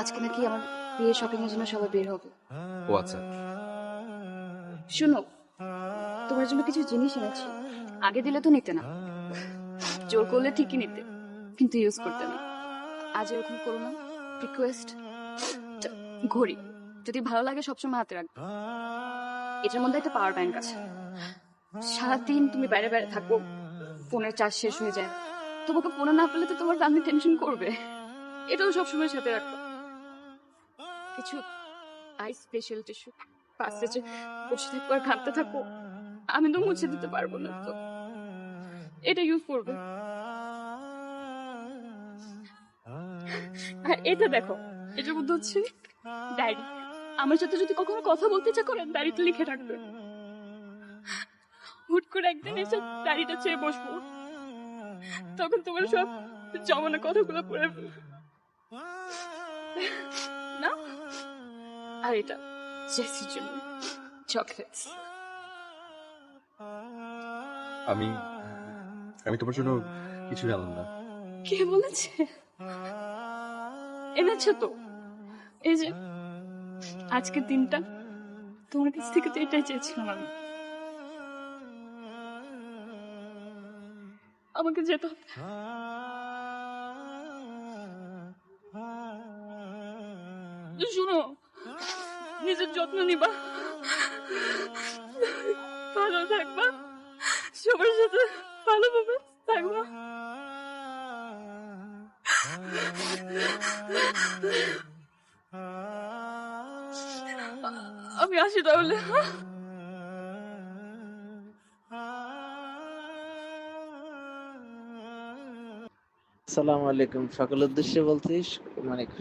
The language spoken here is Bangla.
আজকে নাকি আমার বিয়ে শপিং এর জন্য সবাই বের হবে। ও আচ্ছা। শুনো, তোমার জন্য কিছু জিনিস এনেছি। আগে দিলে তো নিতে না, জোর করলে ঠিকই নিতে, কিন্তু ইউজ করতে না। আজ এরকম করো না, রিকোয়েস্ট। ঘড়ি যদি ভালো লাগে সবসময় হাতে রাখবে। এটার মধ্যে একটা পাওয়ার ব্যাংক আছে। সারাদিন তুমি বাইরে বাইরে থাকো, ফোনের চার্জ শেষ হয়ে যায়, তোমাকে ফোনে না পেলে তো তোমার ফ্যামিলি টেনশন করবে। এটাও সবসময় সাথে রাখো। কিছু আই স্পেশাল টিস্যু, পাশে যে বসে থাকো আর কাঁদতে থাকো, আমি তো মুছে দিতে পারবো না, তো এটা ইউজ করবে। আর এটা দেখো, এটার মধ্যে হচ্ছে ডায়েরি। আমার সাথে যদি কখনো কথা বলতে ইচ্ছা করেন ডায়েরিতে লিখে রাখবে। হুট করে একদিন এসে ডায়েরিটা চেয়ে বসবো, তখন তোমার সব জমানো কথাগুলো পড়ে ফেলবে। না, আর এটা জেসির জন্য চকলেটস। আমি আমি তোমার জন্য কিছু জানলাম না। কে বলেছে? এনেছো তো, এই যে আজকের দিনটা তোমার কাছ থেকে তো এটাই চেয়েছিলাম আমি। আমাকে যেতে হবে। শুনো, নিজের যত্ন নিবা, ভালো থাকবা, সবার সাথে ভালোভাবে থাকবা। আমি আসি তাহলে। আসসালামু আলাইকুম। সকলের উদ্দেশ্যে বলছিস মানে